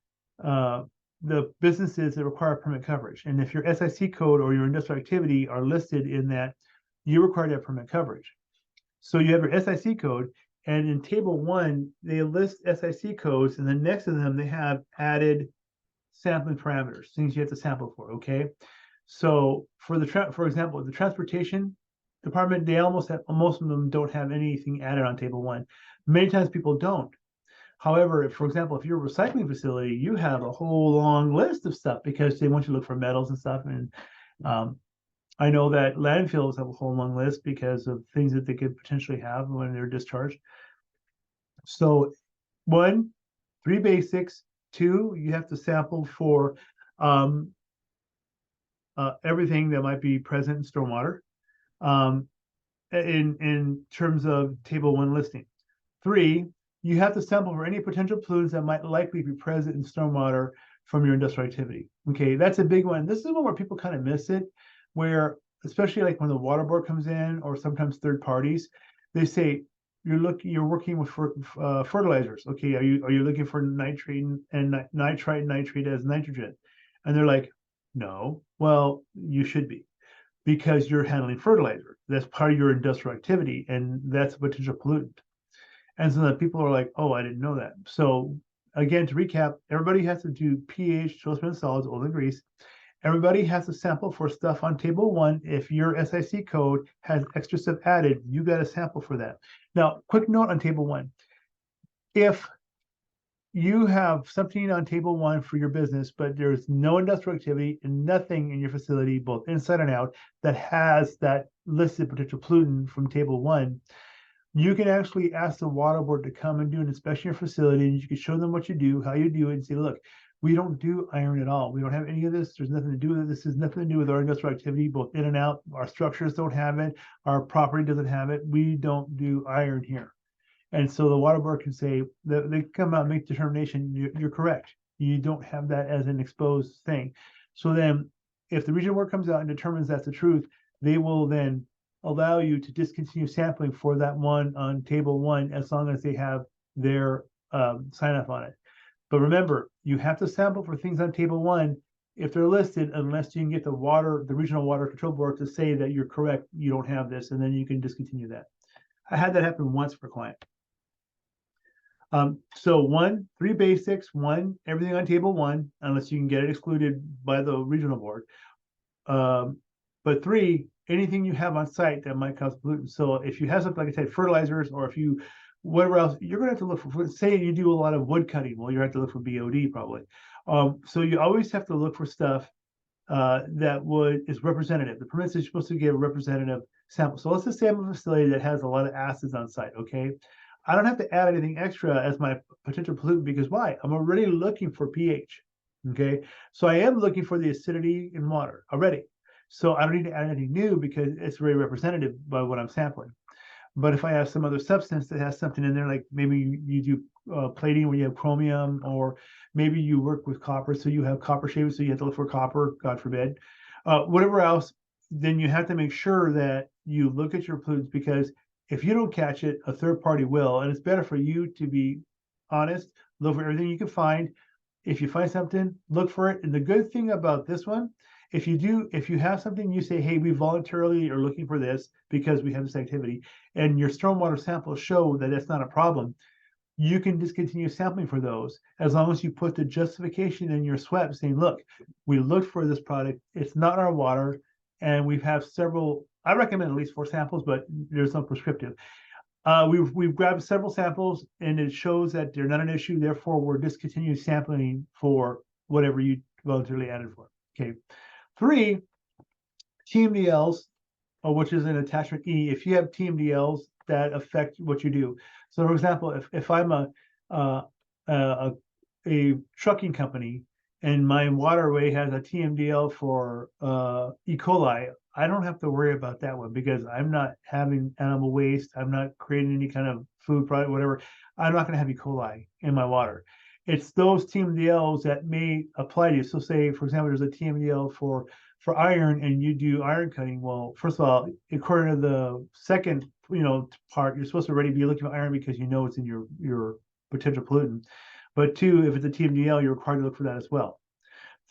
the businesses that require permit coverage, and if your SIC code or your industrial activity are listed in that, you require to have permit coverage. So you have your SIC code. And in Table 1, they list SIC codes, and then next to them, they have added sampling parameters, things you have to sample for, okay? So for example, the transportation department, they almost have, most of them don't have anything added on table one. Many times people don't. However, if, for example, if you're a recycling facility, you have a whole long list of stuff because they want you to look for metals and stuff. And I know that landfills have a whole long list because of things that they could potentially have when they're discharged. So 1, 3 basics. 2, you have to sample for everything that might be present in stormwater in terms of table 1 listing. 3, you have to sample for any potential pollutants that might likely be present in stormwater from your industrial activity. Okay, that's a big one. This is one where people kind of miss it, where especially like when the water board comes in or sometimes third parties, they say you're working with fertilizers. Okay, are you looking for nitrate and nitrite as nitrogen? And they're like, no. Well, you should be, because you're handling fertilizer. That's part of your industrial activity, and that's a potential pollutant. And so that people are like, oh, I didn't know that. So again, to recap, everybody has to do pH, total spent solids, oil and grease. Everybody has to sample for stuff on table 1. If your SIC code has extra stuff added, you got to sample for that. Now, quick note on table 1. If you have something on table 1 for your business, but there's no industrial activity and nothing in your facility, both inside and out, that has that listed potential pollutant from table 1, you can actually ask the water board to come and do an inspection of your facility, and you can show them what you do, how you do it, and say, look, we don't do iron at all. We don't have any of this. There's nothing to do with it. This has nothing to do with our industrial activity, both in and out. Our structures don't have it. Our property doesn't have it. We don't do iron here. And so the water board can say, they come out and make determination, you're correct. You don't have that as an exposed thing. So then if the regional board comes out and determines that's the truth, they will then allow you to discontinue sampling for that one on table 1, as long as they have their sign off on it. But remember, you have to sample for things on table 1 if they're listed, unless you can get the regional water control board to say that you're correct, you don't have this, and then you can discontinue that. I had that happen once for a client. So 1, 3 basics. 1, everything on table 1, unless you can get it excluded by the regional board. But 3, anything you have on site that might cause pollutants. So if you have something, like I said, fertilizers, or if you, whatever else, you're going to have to look for, say you do a lot of wood cutting, well, you have to look for BOD probably. So you always have to look for stuff that is representative. The permits are supposed to give a representative sample. So let's just say I have a facility that has a lot of acids on site, okay? I don't have to add anything extra as my potential pollutant, because why? I'm already looking for pH, okay? So I am looking for the acidity in water already. So I don't need to add anything new because it's very representative by what I'm sampling. But if I have some other substance that has something in there, like maybe you do plating where you have chromium, or maybe you work with copper, so you have copper shavings, so you have to look for copper, God forbid, whatever else, then you have to make sure that you look at your pollutants, because if you don't catch it, a third party will, and it's better for you to be honest, look for everything you can find. If you find something, look for it. And the good thing about this one, if you have something, you say, hey, we voluntarily are looking for this because we have this activity, and your stormwater samples show that it's not a problem, you can discontinue sampling for those, as long as you put the justification in your SWEP saying, look, we looked for this product, it's not our water, and we have several, I recommend at least 4 samples, but there's no prescriptive. We've grabbed several samples, and it shows that they're not an issue, therefore we're discontinuing sampling for whatever you voluntarily added for. Okay. 3, TMDLs, which is an attachment E. If you have TMDLs that affect what you do. So for example, if I'm a trucking company and my waterway has a TMDL for E. coli, I don't have to worry about that one, because I'm not having animal waste. I'm not creating any kind of food product, whatever. I'm not going to have E. coli in my water. It's those TMDLs that may apply to you. So say, for example, there's a TMDL for iron, and you do iron cutting. Well, first of all, according to the second, part, you're supposed to already be looking for iron because you know it's in your potential pollutant. But 2, if it's a TMDL, you're required to look for that as well.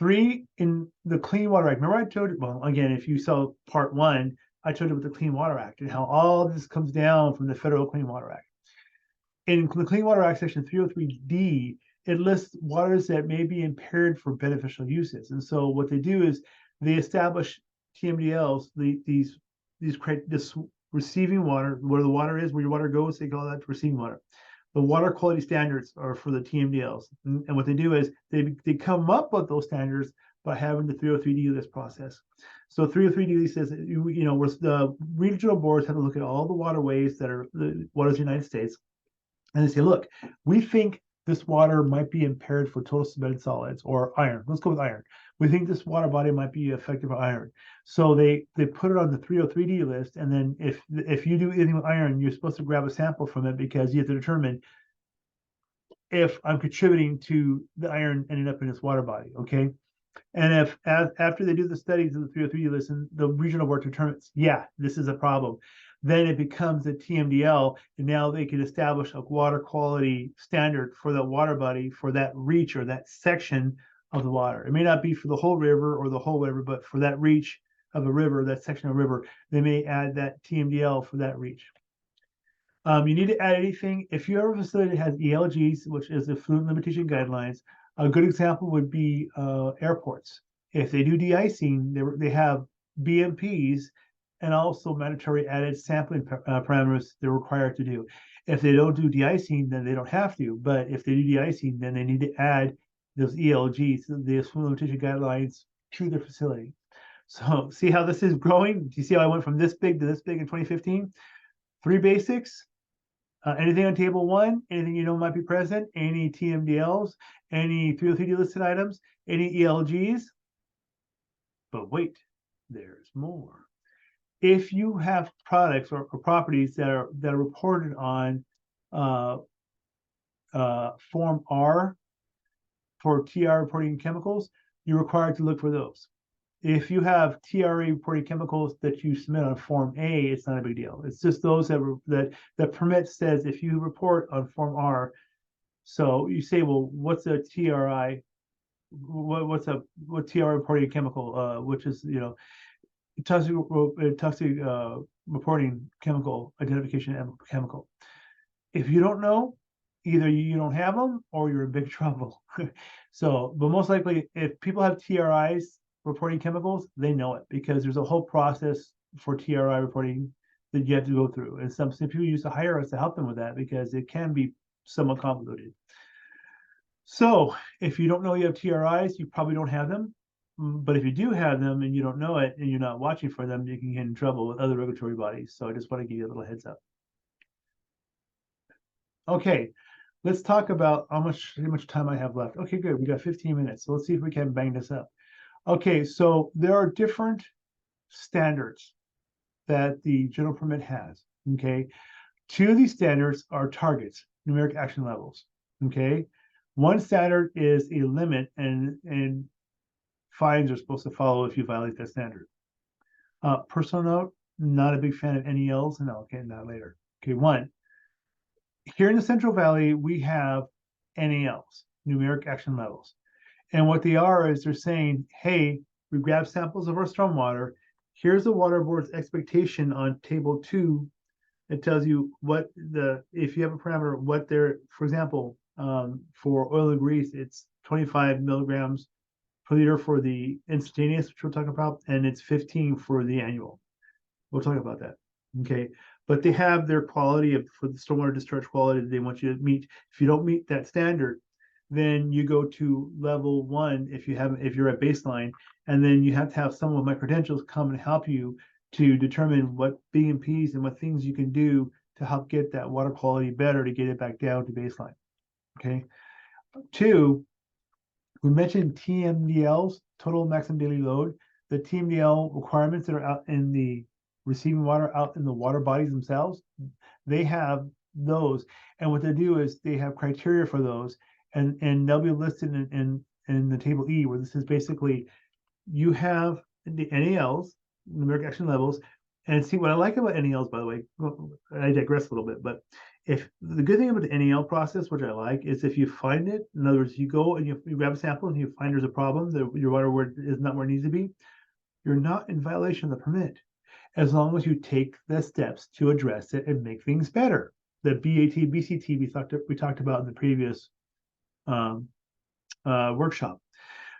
3, in the Clean Water Act. Remember I told you, well, again, if you saw part 1, I told you about the Clean Water Act and how all this comes down from the Federal Clean Water Act. In the Clean Water Act, Section 303D, it lists waters that may be impaired for beneficial uses. And so what they do is they establish TMDLs, these this receiving water, where the water is, where your water goes, they call that receiving water. The water quality standards are for the TMDLs. And what they do is they come up with those standards by having the 303D list process. So 303D list says, where the regional boards have to look at all the waterways that are the waters of the United States. And they say, look, we think this water might be impaired for total cemented solids or iron. Let's go with iron. We think this water body might be affected by iron. So they put it on the 303D list. And then if you do anything with iron, you're supposed to grab a sample from it because you have to determine if I'm contributing to the iron ending up in this water body, okay? And if after they do the studies of the 303D list and the regional board determines, yeah, this is a problem, then it becomes a TMDL, and now they can establish a water quality standard for the water body for that reach or that section of the water. It may not be for the whole river or the whole river, but for that reach of a river, that section of a river, they may add that TMDL for that reach. You need to add anything. If you have a facility that has ELGs, which is the Fluid Limitation Guidelines, a good example would be airports. If they do de-icing, they have BMPs and also mandatory added sampling parameters they're required to do. If they don't do de-icing, then they don't have to. But if they do de-icing, then they need to add those ELGs, the Fluid Limitation Guidelines, to their facility. So see how this is growing? Do you see how I went from this big to this big in 2015? 3 basics. Anything on table 1, anything you know might be present, any TMDLs, any 303D listed items, any ELGs. But wait, there's more. If you have products or properties that are reported on Form R for TR reporting chemicals, you're required to look for those. If you have TRA reporting chemicals that you submit on Form A, it's not a big deal. It's just those that permit says if you report on Form R. So you say, well, what's a TRI? What TRA reporting chemical? Which is toxic reporting chemical identification chemical. If you don't know, either you don't have them or you're in big trouble. So, but most likely, if people have TRIs reporting chemicals, they know it because there's a whole process for TRI reporting that you have to go through. And some people used to hire us to help them with that because it can be somewhat convoluted. So if you don't know you have TRIs, you probably don't have them. But if you do have them and you don't know it and you're not watching for them, you can get in trouble with other regulatory bodies. So I just want to give you a little heads up. Okay, let's talk about how much time I have left. Okay, good. We got 15 minutes. So let's see if we can bang this up. Okay, so there are different standards that the general permit has, okay? 2 of these standards are targets, numeric action levels, okay? 1 standard is a limit and fines are supposed to follow if you violate that standard. Personal note, not a big fan of NELs, and I'll get into that later. Okay, 1. Here in the Central Valley, we have NALs, numeric action levels. And what they are is they're saying, hey, we grab samples of our stormwater. Here's the water board's expectation on table 2. It tells you if you have a parameter, what they're, for example, for oil and grease, it's 25 milligrams per liter for the instantaneous, which we'll talk about, and it's 15 for the annual. We'll talk about that. Okay. But they have their quality for the stormwater discharge quality that they want you to meet. If you don't meet that standard, then you go to level 1 if you're at baseline, and then you have to have someone with my credentials come and help you to determine what BMPs and what things you can do to help get that water quality better to get it back down to baseline. Okay. 2, we mentioned TMDLs, total maximum daily load. The TMDL requirements that are out in the receiving water, out in the water bodies themselves, they have those. And what they do is they have criteria for those. And they'll be listed in the table E, where this is basically you have the NALs, numeric action levels. And see, what I like about NALs, by the way, I digress a little bit, but if the good thing about the NAL process, which I like, is if you find it, in other words, you go and you grab a sample and you find there's a problem, that your water is not where it needs to be, you're not in violation of the permit, as long as you take the steps to address it and make things better. The BAT, BCT we talked about in the previous workshop.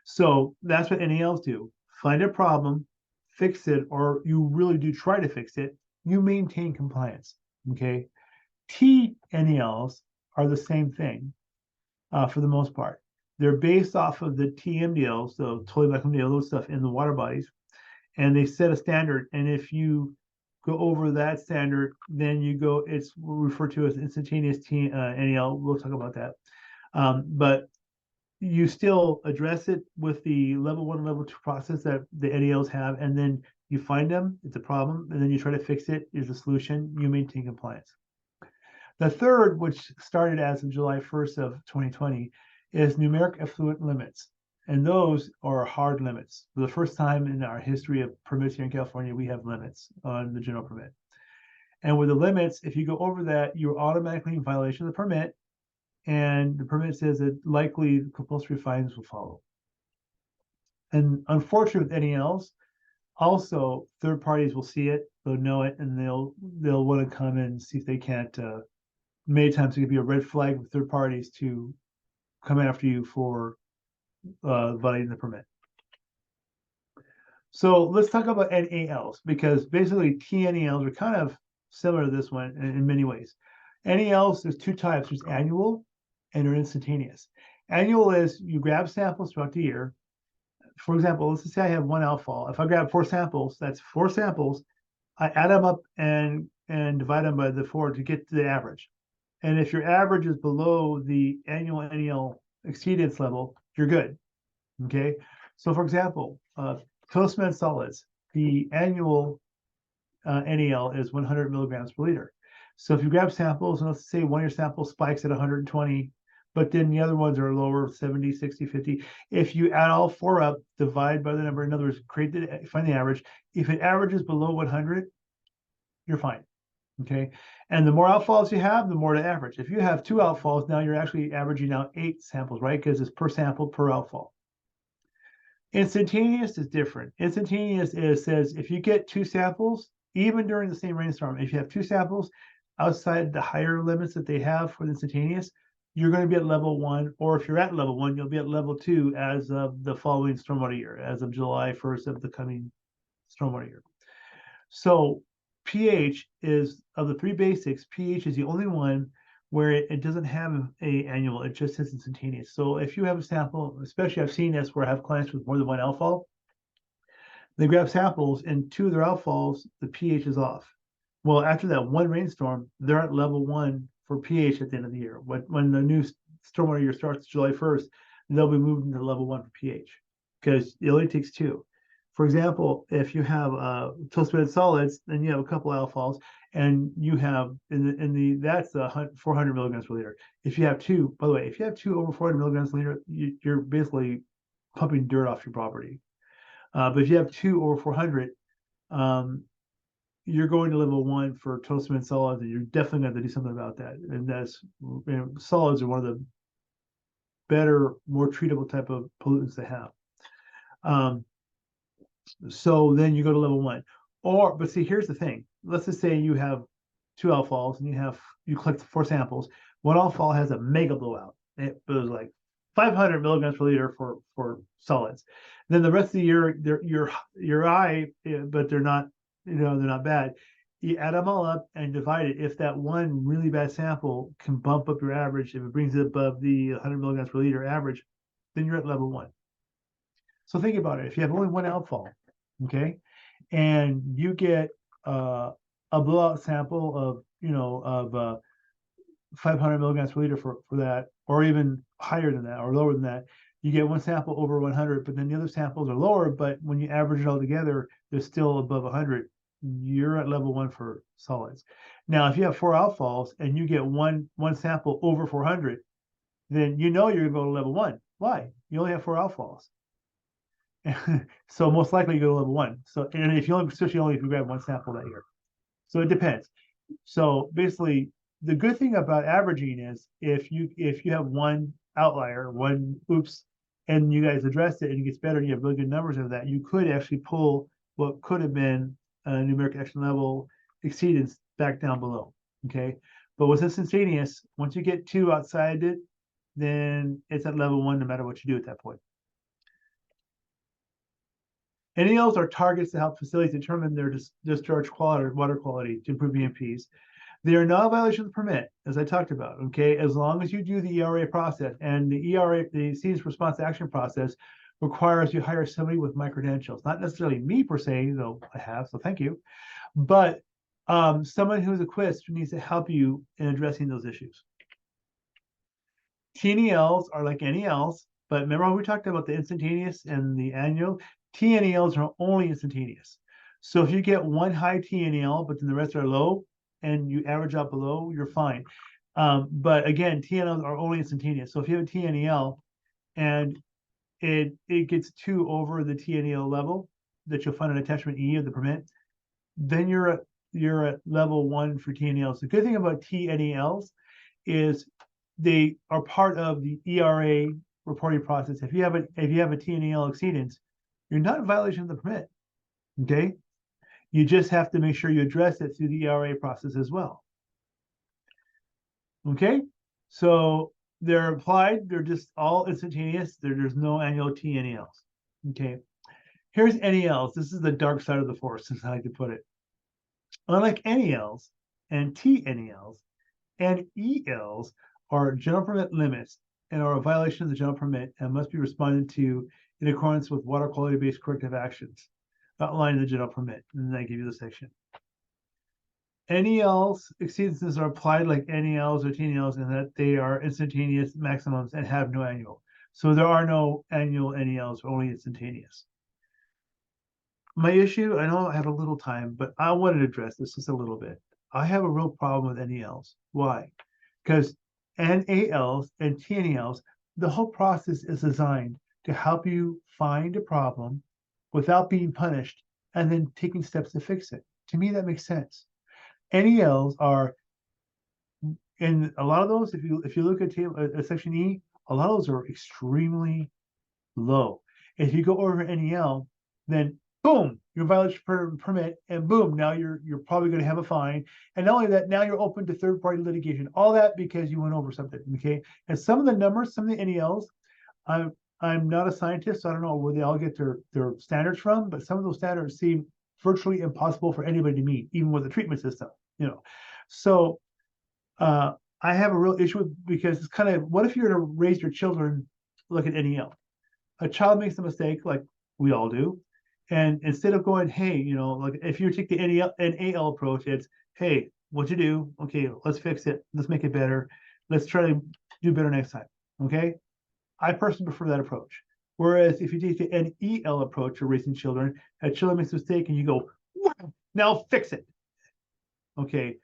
So that's what NALs do. Find a problem, fix it, or you really do try to fix it, you maintain compliance. Okay. TNELs are the same thing for the most part. They're based off of the TMDLs, so totally black MDL, those stuff in the water bodies, and they set a standard. And if you go over that standard, then you go, it's referred to as instantaneous NEL. We'll talk about that. But you still address it with the level 1 and level 2 process that the NELs have, and then you find them, it's a problem, and then you try to fix it, is a solution, you maintain compliance. The third, which started as of July 1st of 2020, is numeric effluent limits. And those are hard limits. For the first time in our history of permits here in California, we have limits on the general permit. And with the limits, if you go over that, you're automatically in violation of the permit. And the permit says that likely compulsory fines will follow. And unfortunately with NELs, also third parties will see it, they'll know it, and they'll want to come and see if they can't. Many times it could be a red flag with third parties to come after you for violating the permit. So let's talk about NALs, because basically TNELs are kind of similar to this one in many ways. NALs, there's two types. There's annual and they're instantaneous. Annual is you grab samples throughout the year. For example, let's just say I have one outfall. If I grab 4 samples, that's 4 samples. I add them up and divide them by the 4 to get to the average. And if your average is below the annual NEL exceedance level, you're good. Okay. So for example, total spent solids, the annual NEL is 100 milligrams per liter. So if you grab samples, and let's say one of your samples spikes at 120, but then the other ones are lower, 70, 60, 50. If you add all 4 up, divide by the number, in other words, find the average. If it averages below 100, you're fine. Okay. And the more outfalls you have, the more the average. If you have 2 outfalls, now you're actually averaging out 8 samples, right? Because it's per sample per outfall. Instantaneous is different. Instantaneous says if you get 2 samples, even during the same rainstorm, if you have 2 samples outside the higher limits that they have for the instantaneous, you're going to be at level 1, or if you're at level 1, you'll be at level 2 as of the following stormwater year, as of July 1st of the coming stormwater year. So pH is, of the 3 basics, pH is the only one where it doesn't have a annual, it just says instantaneous. So if you have a sample, especially I've seen this where I have clients with more than 1 outfall, they grab samples and 2 of their outfalls, the pH is off. Well, after that 1 rainstorm, they're at level 1 for pH at the end of the year. When the new stormwater year starts July 1st, they'll be moved into level 1 for pH, because it only takes 2. For example, if you have total spent solids, then you have a couple outfalls, and you have that's 400 milligrams per liter. If you have 2, by the way, if you have 2 over 400 milligrams per liter, you're basically pumping dirt off your property. But if you have 2 over 400, you're going to level 1 for total spent solids, and you're definitely going to have to do something about that. And that's, solids are one of the better, more treatable type of pollutants to have. So then you go to level 1. But see, here's the thing. Let's just say you have 2 outfalls and you collect 4 samples. One outfall has a mega blowout. It was like 500 milligrams per liter for solids. Then the rest of the year, your eye, but they're not, they're not bad. You add them all up and divide it. If that one really bad sample can bump up your average, if it brings it above the 100 milligrams per liter average, then you're at level 1. So think about it. If you have only 1 outfall, okay, and you get a blowout sample of 500 milligrams per liter for that, or even higher than that, or lower than that, you get 1 sample over 100, but then the other samples are lower, but when you average it all together, they're still above 100. You're at level 1 for solids. Now, if you have 4 outfalls and you get one sample over 400, then you're going to go to level 1. Why? You only have 4 outfalls. So most likely you go to level 1. So, and if you especially only if you grab 1 sample that year. So it depends. So basically, the good thing about averaging is if you have 1 outlier, 1 oops, and you guys address it and it gets better and you have really good numbers of that, you could actually pull what could have been a numeric action level exceedance back down below. Okay. But with instantaneous, once you get 2 outside it, then it's at level 1 no matter what you do at that point. NELs are targets to help facilities determine their discharge quality or water quality to improve EMPs. They are not a violation of the permit, as I talked about, okay? As long as you do the ERA process, and the ERA, the Citizen Response Action process, requires you hire somebody with my credentials. Not necessarily me per se, though I have, so thank you. But someone who's equipped needs to help you in addressing those issues. TNELs are like NELs, but remember how we talked about the instantaneous and the annual? TNELs are only instantaneous. So if you get one high TNEL, but then the rest are low, and you average out below, you're fine. But again, TNELs are only instantaneous. So if you have a TNEL and it gets 2 over the TNEL level that you'll find in attachment E of the permit, then you're at level 1 for TNELs. The good thing about TNELs is they are part of the ERA reporting process. If you have a TNEL exceedance, you're not in violation of the permit. Okay. You just have to make sure you address it through the ERA process as well. Okay, so they're applied, they're just all instantaneous. There's no annual TNELs. Okay, here's NELs. This is the dark side of the force, is how I like to put it. Unlike NELs and TNELs, and ELs are general permit limits and are a violation of the general permit and must be responded to in accordance with water quality-based corrective actions outlined in the general permit. And then I give you the section. NELs exceedances are applied like NELs or TNELs in that they are instantaneous maximums and have no annual. So there are no annual NELs, only instantaneous. My issue, I know I have a little time, but I wanted to address this just a little bit. I have a real problem with NELs. Why? Because NALs and TNELs, the whole process is designed to help you find a problem without being punished and then taking steps to fix it. To me, that makes sense. NELs are, in a lot of those, if you look at section E, a lot of those are extremely low. If you go over NEL, then boom, you're violation permit, and boom, now you're probably going to have a fine. And not only that, now you're open to third-party litigation. All that because you went over something. Okay, and some of the numbers, some of the NELs, I'm not a scientist, so I don't know where they all get their standards from, but some of those standards seem virtually impossible for anybody to meet, even with a treatment system, So I have a real issue with, because it's kind of, what if you're to raise your children, look at NEL. A child makes a mistake, like we all do. And instead of going, hey, like if you take the NAL approach, it's, hey, what'd you do? Okay, let's fix it. Let's make it better. Let's try to do better next time. Okay. I personally prefer that approach. Whereas if you take the NEL approach for raising children, a child makes a mistake and you go, wow, now fix it. Okay,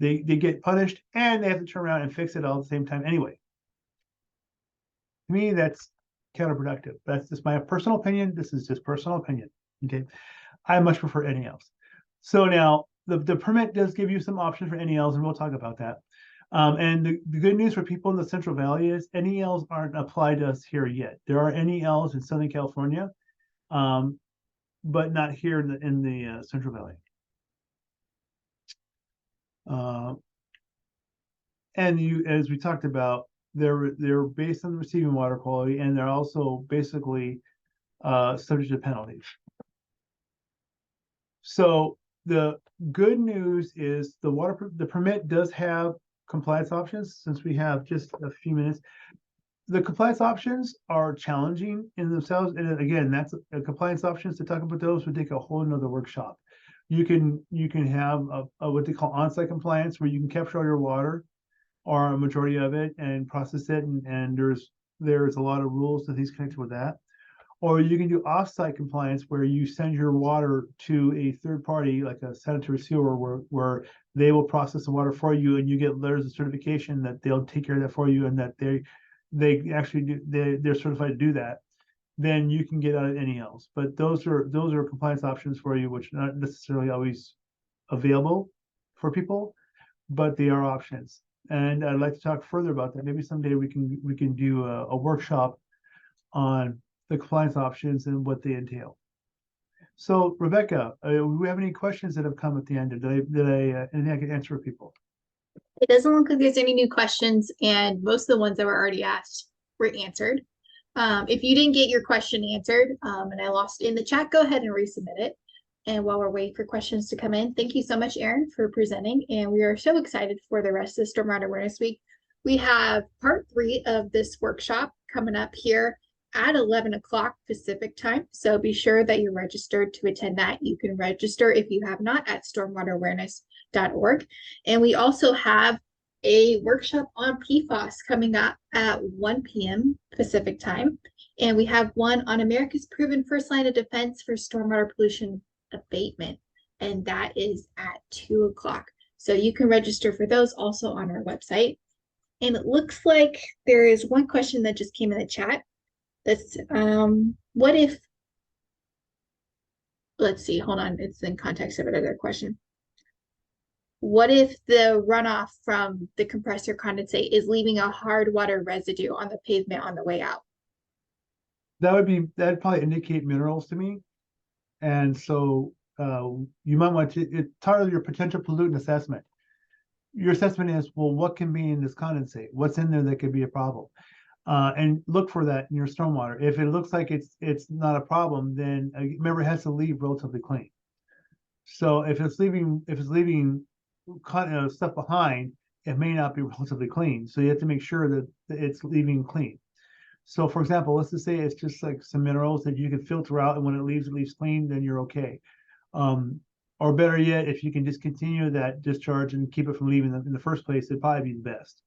they get punished and they have to turn around and fix it all at the same time anyway. To me, that's counterproductive. That's just my personal opinion. This is just personal opinion. Okay, I much prefer NELs. So now the permit does give you some options for NELs, and we'll talk about that. And the good news for people in the Central Valley is NELs aren't applied to us here yet. There are NELs in Southern California, but not here in the Central Valley. And as we talked about, they're based on receiving water quality, and they're also basically subject to penalties. So the good news is the permit does have compliance options. Since we have just a few minutes, the compliance options are challenging in themselves. And again, that's a compliance options. To talk about those would take a whole nother workshop. You can have a what they call on-site compliance, where you can capture all your water or a majority of it and process it. And there's a lot of rules and things connected with that. Or you can do off-site compliance, where you send your water to a third party, like a sanitary sewer, where they will process the water for you, and you get letters of certification that they'll take care of that for you, and that they actually do, they're certified to do that. Then you can get out of NELs. But those are compliance options for you, which are not necessarily always available for people, but they are options. And I'd like to talk further about that. Maybe someday we can do a workshop on the compliance options and what they entail. So Rebecca, do we have any questions that have come at the end? Did I anything I could answer for people? It doesn't look like there's any new questions, and most of the ones that were already asked were answered. If you didn't get your question answered, and I lost it in the chat, go ahead and resubmit it. And while we're waiting for questions to come in, thank you so much, Erin, for presenting. And we are so excited for the rest of the Stormwater Awareness Week. We have part 3 of this workshop coming up here at 11 o'clock Pacific time. So be sure that you're registered to attend that. You can register if you have not at stormwaterawareness.org. And we also have a workshop on PFAS coming up at 1 p.m. Pacific time. And we have one on America's proven first line of defense for stormwater pollution abatement. And that is at 2 o'clock. So you can register for those also on our website. And it looks like there is one question that just came in the chat. That's what if, let's see, hold on, it's in context of another question. What if the runoff from the compressor condensate is leaving a hard water residue on the pavement on the way out? That'd probably indicate minerals to me. And so you might want to, it's part of your potential pollutant assessment. Your assessment is, well, what can be in this condensate? What's in there that could be a problem? And look for that in your stormwater. If it looks like it's not a problem, then remember, it has to leave relatively clean. So if it's leaving stuff behind, it may not be relatively clean. So you have to make sure that it's leaving clean. So for example, let's just say it's just like some minerals that you can filter out, and when it leaves clean, then you're okay. Or better yet, if you can just continue that discharge and keep it from leaving in the first place, it'd probably be the best.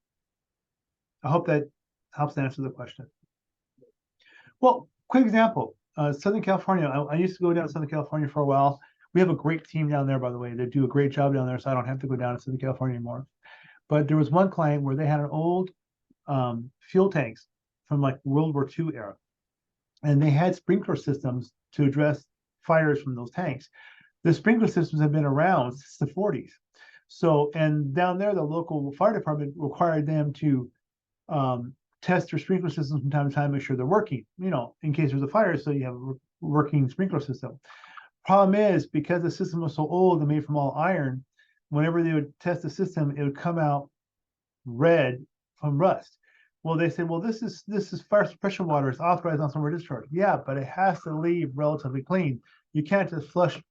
I hope that helps answer the question. Well, quick example, Southern California. I used to go down to Southern California for a while. We have a great team down there, by the way. They do a great job down there, so I don't have to go down to Southern California anymore. But there was one client where they had an old fuel tanks from like World War II era. And they had sprinkler systems to address fires from those tanks. The sprinkler systems have been around since the 40s. So, and down there, the local fire department required them to test their sprinkler systems from time to time, make sure they're working, in case there's a fire, so you have a working sprinkler system. Problem is, because the system was so old and made from all iron, whenever they would test the system, it would come out red from rust. Well, they said, well, this is fire suppression water. It's authorized on stormwater discharge. Yeah, but it has to leave relatively clean. You can't just flush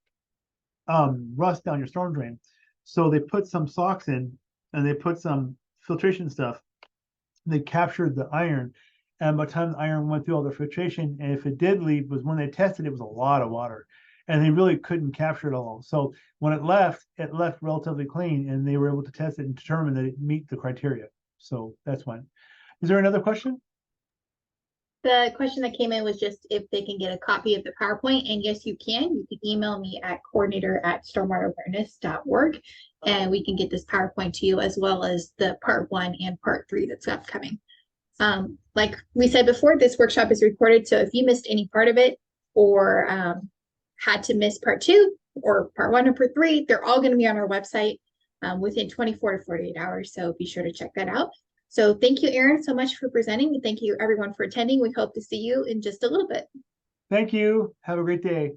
rust down your storm drain. So they put some socks in, and they put some filtration stuff. They captured the iron, and by the time the iron went through all their filtration, and if it did leave, was when they tested, it was a lot of water, and they really couldn't capture it all. So when it left relatively clean, and they were able to test it and determine that it meet the criteria. So that's one. Is there another question? The question that came in was just if they can get a copy of the PowerPoint, and yes, you can. You can email me at coordinator@stormwaterawareness.org, and we can get this PowerPoint to you, as well as the part 1 and part 3 that's upcoming. Like we said before, this workshop is recorded, so if you missed any part of it, or had to miss part 2 or part 1 or part 3, they're all going to be on our website within 24 to 48 hours, so be sure to check that out. So thank you, Erin, so much for presenting, and thank you everyone for attending. We hope to see you in just a little bit. Thank you. Have a great day.